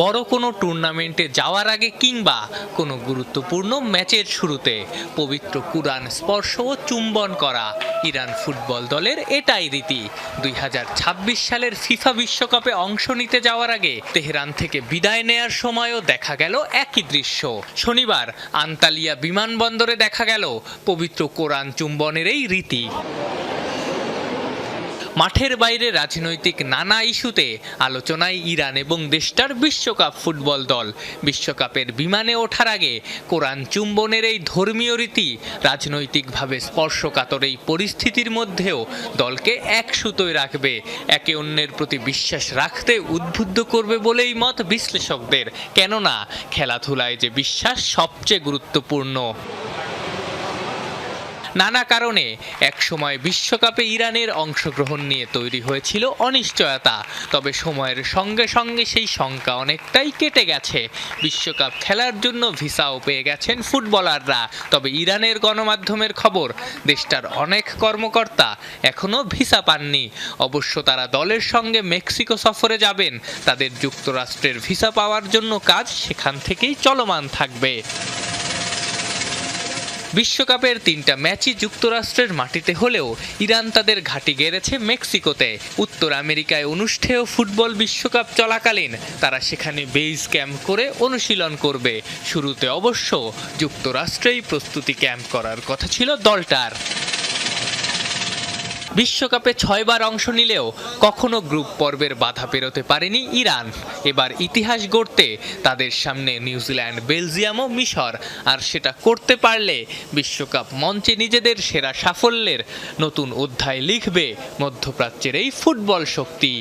বড় কোনো টুর্নামেন্টে যাওয়ার আগে কিংবা কোনো গুরুত্বপূর্ণ ম্যাচের শুরুতে পবিত্র কুরআন স্পর্শ ও চুম্বন করা ইরান ফুটবল দলের এটাই রীতি। 2026 সালের ফিফা বিশ্বকাপে অংশ নিতে যাওয়ার আগে তেহরান থেকে বিদায় নেয়ার সময়ও দেখা গেল একই দৃশ্য। শনিবার আন্তালিয়া বিমানবন্দরে দেখা গেল পবিত্র কোরআন চুম্বনের এই রীতি। মাঠের বাইরে রাজনৈতিক নানা ইস্যুতে আলোচনায় ইরান এবং দেশটার বিশ্বকাপ ফুটবল দল। বিশ্বকাপের বিমানে ওঠার আগে কোরআন চুম্বনের এই ধর্মীয় রীতি রাজনৈতিকভাবে স্পর্শকাতর এই পরিস্থিতির মধ্যেও দলকে এক সুতোয় রাখবে, একে অন্যের প্রতি বিশ্বাস রাখতে উদ্বুদ্ধ করবে বলেই মত বিশ্লেষকদের। কেননা খেলাধুলায় যে বিশ্বাস সবচেয়ে গুরুত্বপূর্ণ। নানা কারণে একসময় বিশ্বকাপে ইরানের অংশগ্রহণ নিয়ে তৈরি হয়েছিল অনিশ্চয়তা, তবে সময়ের সঙ্গে সঙ্গে সেই শঙ্কা অনেকটাই কেটে গেছে। বিশ্বকাপ খেলার জন্য ভিসাও পেয়ে গেছেন ফুটবলাররা। তবে ইরানের গণমাধ্যমের খবর, দেশটার অনেক কর্মকর্তা এখনও ভিসা পাননি। অবশ্য তারা দলের সঙ্গে মেক্সিকো সফরে যাবেন। তাদের যুক্তরাষ্ট্রের ভিসা পাওয়ার জন্য কাজ সেখান থেকেই চলমান থাকবে। বিশ্বকাপের 3টা ম্যাচই যুক্তরাষ্ট্রের মাটিতে হলেও ইরান তাদের ঘাঁটি গেড়েছে মেক্সিকোতে। উত্তর আমেরিকায় অনুষ্ঠেয় ফুটবল বিশ্বকাপ চলাকালীন তারা সেখানে বেস ক্যাম্প করে অনুশীলন করবে। শুরুতে অবশ্য যুক্তরাষ্ট্রেই প্রস্তুতি ক্যাম্প করার কথা ছিল দলটার। বিশ্বকাপে 6 বার অংশ নিলেও কখনো গ্রুপ পর্বের বাধা পেরোতে পারেনি ইরান। এবার ইতিহাস গড়তে তাদের সামনে নিউজিল্যান্ড, বেলজিয়াম ও মিশর। আর সেটা করতে পারলে বিশ্বকাপ মঞ্চে নিজেদের সেরা সাফল্যের নতুন অধ্যায় লিখবে মধ্যপ্রাচ্যের এই ফুটবল শক্তি।